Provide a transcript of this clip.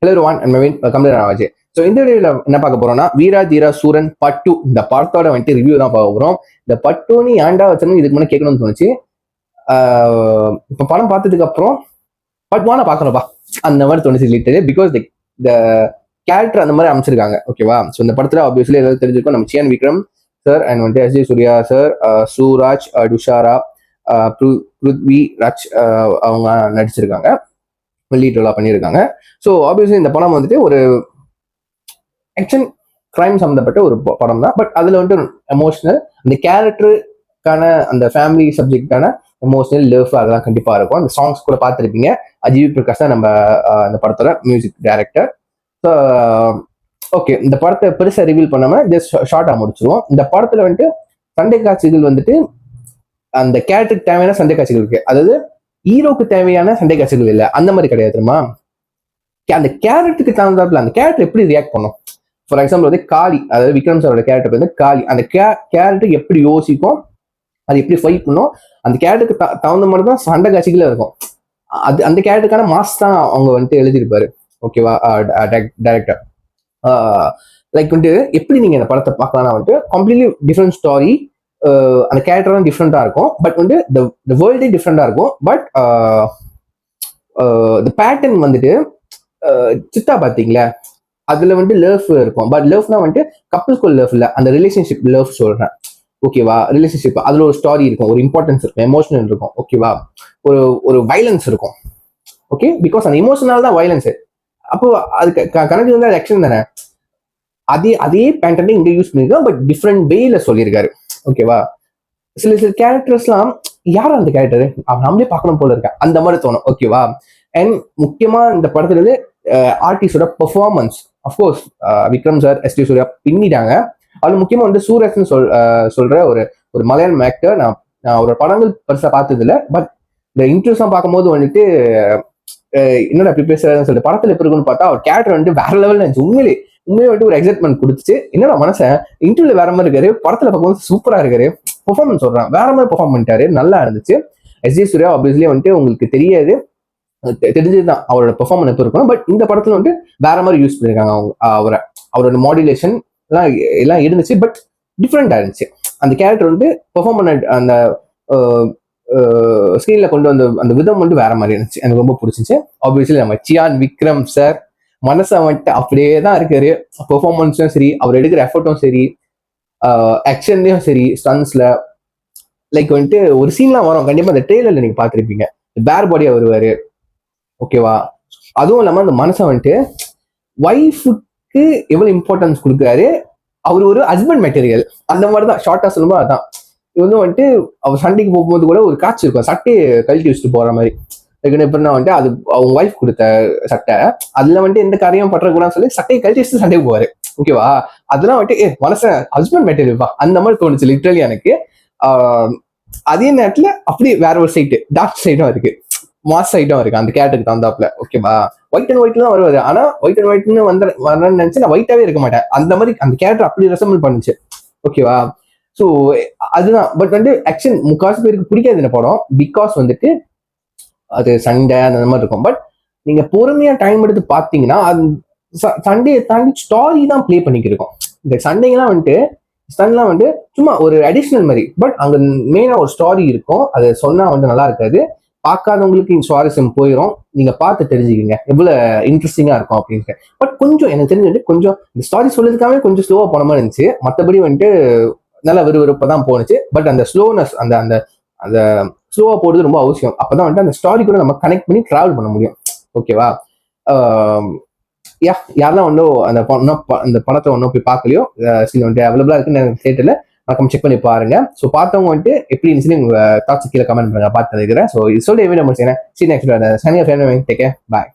Hello one and main complete ஆச்சு. So இந்த வீடியோவில் என்ன பார்க்க போறோம்னா வீரா தீரா சூரன் பார்ட் 2 இந்த படத்தோட வந்துட்டு ரிவ்யூ தான் பார்க்க போறோம். இந்த பார்ட் 2 நீ ஏன்டா வச்சோம்னு இதுக்கு முன்னாடி கேட்கணும்னு தோணுச்சு. இப்போ படம் பார்த்ததுக்கு அப்புறம் பார்ட் 1 பார்க்கணும்ப்பா அந்த மாதிரி தோணுச்சு லிட்டரலி. பிகாஸ் த கேரக்டர் அந்த மாதிரி அமைச்சிருக்காங்க. ஓகேவா? ஸோ இந்த படத்துல ஆப்வியஸ்லி ஏதாவது தெரிஞ்சிருக்கும். நம்ம சியான் விக்ரம் சார் அண்ட் வந்துட்டு S J Suryah sir, Suraj, Dushara, Prithvi Raj அவங்க நடிச்சிருக்காங்க, லீடெல்லாம் பண்ணியிருக்காங்க. ஸோ ஆப்வியஸ்லி இந்த படம் வந்துட்டு ஒரு ஆக்ஷன் கிரைம் சம்மந்தப்பட்ட ஒரு படம் தான். பட் அதில் வந்துட்டு எமோஷனல், அந்த கேரக்டருக்கான அந்த ஃபேமிலி சப்ஜெக்டான எமோஷனல் லவ் அதெல்லாம் கண்டிப்பாக இருக்கும். அந்த சாங்ஸ் கூட பார்த்துருப்பீங்க. அஜிவி பிரகாஷ் தான் நம்ம இந்த படத்தோட மியூசிக் டைரக்டர். ஸோ ஓகே, இந்த படத்தை பெருசாக ரிவீல் பண்ணாமல் ஜஸ்ட் ஷார்ட்டாக முடிச்சிருவோம். இந்த படத்தில் வந்துட்டு சண்டை காட்சிகள் வந்துட்டு அந்த கேரக்டருக்கு தேவையான சண்டை காட்சிகள் இருக்கு. அதாவது ஹீரோக்கு தேவையான சண்டை காட்சிகள் இல்லை, அந்த மாதிரி கிடையாது. தெரியுமா? அந்த கேரக்டருக்கு தகுந்தாப்புல அந்த கேரக்டர் எப்படி ரியாக்ட் பண்ணும். ஃபார் எக்ஸாம்பிள் வந்து காளி, அதாவது விக்ரம் சாரோட கேரக்டர் வந்து காளி, அந்த கேரக்டர் எப்படி யோசிக்கும், அது எப்படி ஃபைட் பண்ணும், அந்த கேரக்டருக்கு தகுந்த மாதிரி தான் சண்டை காட்சிகளே இருக்கும். அது அந்த கேரக்டருக்கான மாஸ் தான் அவங்க வந்துட்டு எழுதியிருப்பாரு. ஓகேவா? டைரக்டர் லைக் வந்துட்டு எப்படி நீங்க இந்த படத்தை பார்க்கலாம்னா வந்துட்டு கம்ப்ளீட்லி டிஃப்ரெண்ட் ஸ்டாரி. அந்த கேரக்டரும் டிஃப்ரெண்டா இருக்கும். பட் வந்து த வேர்ல்டே டிஃப்ரெண்டா இருக்கும். பட் த பேட்டர்ன் வந்துட்டு சித்தா பார்த்தீங்களா, அதுல வந்துட்டு லவ் இருக்கும். பட் லவ்னா வந்துட்டு கப்புள்ஸ்குள் லவ் இல்லை, அந்த ரிலேஷன்ஷிப் லவ் சொல்றேன். ஓகேவா? ரிலேஷன்ஷிப் அதுல ஒரு ஸ்டாரி இருக்கும், ஒரு இம்பார்ட்டன்ஸ் இருக்கும், எமோஷனல் இருக்கும். ஓகேவா? ஒரு வைலன்ஸ் இருக்கும். ஓகே, பிகாஸ் அந்த இமோஷனல் தான் வைலன்ஸ். அப்போ அதுக்கு கணக்கு வந்து அது ஆக்ஷன் தானே. அதே பேட்டர்னை இங்க யூஸ் பண்ணிருக்கோம், பட் டிஃப்ரெண்ட் வேல சொல்லியிருக்காரு. ஓகேவா? சில கேரக்டர்ஸ்லாம் யாரும் அந்த கேரக்டர் நம்மளே பார்க்கணும் போல இருக்க அந்த மாதிரி தோணும். ஓகேவா? அண்ட் முக்கியமா இந்த படத்துல இருந்து ஆர்டிஸ்டோட performance, of course Vikram sir, S D Suryah பின்னிட்டாங்க. அது முக்கியமா வந்து சூரஜ்னு சொல்ற ஒரு மலையாளம் ஆக்டர். நான் ஒரு படங்கள் பெருசா பார்த்தது இல்லை. பட் இந்த இன்டர்வியூஸ் பார்க்கும்போது வந்துட்டு என்னோட அப்படி பேசுறதுன்னு சொல்லிட்டு படத்துல எப்படி இருக்குன்னு பார்த்தா அவர் கேரக்டர் வந்துட்டு வேற லெவல் இருந்துச்சு. உண்மையிலே வந்துட்டு ஒரு எக்ஸைட்மெண்ட் கொடுத்துச்சு. என்னோட மனசன் இன்டர்வியூல வேற மாதிரி இருக்காரு, படத்துல பார்க்கும்போது சூப்பரா இருக்காரு. பெர்ஃபார்மன்ஸ் சொல்றான், வேற மாதிரி பெர்ஃபார்ம் பண்ணிட்டாரு, நல்லா இருந்துச்சு. எஸ் ஜே சூர்யா ஆப்வியஸ்லி வந்துட்டு உங்களுக்கு தெரியாது, தெரிஞ்சதுதான் அவரோட பெர்ஃபார்மன்ஸ் எப்போ இருக்கணும். பட் இந்த படத்துல வந்துட்டு வேற மாதிரி யூஸ் பண்ணிருக்காங்க அவரோட மாடுலேஷன் எல்லாம் இருந்துச்சு. பட் டிஃப்ரெண்டா இருந்துச்சு. அந்த கேரக்டர் வந்து பெர்ஃபார்ம் பண்ண அந்த ஸ்கிரீன்ல கொண்டு வந்த அந்த விதம் வந்து வேற மாதிரி இருந்துச்சு. எனக்கு ரொம்ப பிடிச்சிச்சு. ஆப்வியஸ்லி நம்ம சியான் விக்ரம் சார் மனசை வந்துட்டு அப்படியே தான் இருக்காரு. பெர்ஃபார்மன்ஸும் சரி, அவர் எடுக்கிற எஃபர்ட்டும் சரி, ஆக்ஷன்லயும் சரி, ஸ்டன்ஸ்ல லைக் வந்துட்டு ஒரு சீன்லாம் வரும். கண்டிப்பா அந்த ட்ரெய்லர்ல நீங்க பார்த்துருப்பீங்க, பேர் பாடியா வருவாரு. ஓகேவா? அதுவும் இல்லாம அந்த மனசை வந்துட்டு ஒய்ஃபுக்கு எவ்வளவு இம்பார்ட்டன்ஸ் கொடுக்குறாரு. அவர் ஒரு ஹஸ்பண்ட் மெட்டீரியல் அந்த மாதிரி தான். ஷார்ட்டா சொல்லும்போது அதான். இது வந்து வந்துட்டு அவர் சண்டைக்கு போகும்போது கூட ஒரு காட்சி இருக்கும், சட்டையை கழட்டி வச்சுட்டு போற மாதிரி. எப்படின்னா வந்துட்டு அது அவங்க ஒய்ஃப் கொடுத்த சட்டை, அதுல வந்துட்டு எந்த காரியம் பற்றக்கூடாதுன்னு சொல்லி சட்டையை கழட்டி வச்சுட்டு சண்டைக்கு போவாரு. ஓகேவா? அதெல்லாம் வந்துட்டு மனசன் ஹஸ்பண்ட் மெட்டீரியல்ப்பா அந்த மாதிரி தோணுச்சு லிட்டரலி எனக்கு. அதே நேரத்துல அப்படியே வேற ஒரு சைட்டு, டார்க் சைடும் இருக்கு, மாஸ் சைடும் இருக்கு அந்த கேரக்டருக்கு தந்தாப்புல. ஓகேவா? ஒயிட் அண்ட் ஒயிட்ல தான் வருவாரு. ஆனா ஒயிட் அண்ட் ஒயிட்னு வரணும்னு நினைச்சு நான் ஒயிட்டாவே இருக்க மாட்டேன். அந்த மாதிரி அந்த கேரக்டர் அப்படி ரெசம்பிள் பண்ணுச்சு. ஓகேவா? ஸோ அதுதான். பட் வந்து ஆக்ஷன் முக்காசு பேருக்கு பிடிக்காது இந்த படம். பிகாஸ் வந்துட்டு அது சண்டை அந்த மாதிரி இருக்கும். பட் நீங்க பொறுமையா டைம் எடுத்து பார்த்தீங்கன்னா அது சண்டையை தாண்டி ஸ்டாரி தான் பிளே பண்ணிக்கிருக்கோம். இந்த சண்டைங்கெல்லாம் வந்துட்டு ஸ்டன்லாம் வந்து சும்மா ஒரு அடிஷ்னல் மாதிரி. பட் அங்க மெயினா ஒரு ஸ்டாரி இருக்கும். அதை சொன்னா வந்து நல்லா இருக்காது. பார்க்காதவங்களுக்கு இந்த சுவாரஸ்யம் போயிடும். நீங்க பார்த்து தெரிஞ்சுக்கிங்க எவ்வளவு இன்ட்ரெஸ்டிங்கா இருக்கும் அப்படின்ட்டு. பட் கொஞ்சம் எனக்கு தெரிஞ்சு கொஞ்சம் இந்த ஸ்டாரி சொல்றதுக்காகவே கொஞ்சம் ஸ்லோவா போன மாதிரி இருந்துச்சு. மற்றபடி வந்துட்டு நல்லா விறுவிறுப்பா தான் போனுச்சு. பட் அந்த ஸ்லோனஸ் அந்த அந்த அந்த ஸ்லோவா போடுறது ரொம்ப அவசியம். அப்பதான் வந்துட்டு அந்த ஸ்டாரி கூட நம்ம கனெக்ட் பண்ணி டிராவல் பண்ண முடியும். ஓகேவா? யாரெல்லாம் ஒன்றும் அந்த படத்தை ஒன்றும் போய் பார்க்கலையோ, வந்துட்டு அவைலபிளா இருக்குன்னு தியேட்டர்ல மறக்காம செக் பண்ணி பாருங்க. ஸோ பார்த்தவங்க வந்துட்டு எப்படி இருந்துச்சுன்னு உங்க தாட்ஸ் கீழே கமெண்ட் பண்ணுங்க, பார்த்து இருக்கிறேன். ஸோ இது சொல்லி எப்படி நம்ம செய்யறேன். சரி, நெக்ஸ்ட் சனியா ஃபேமிலி டேக் கேர், பாய்.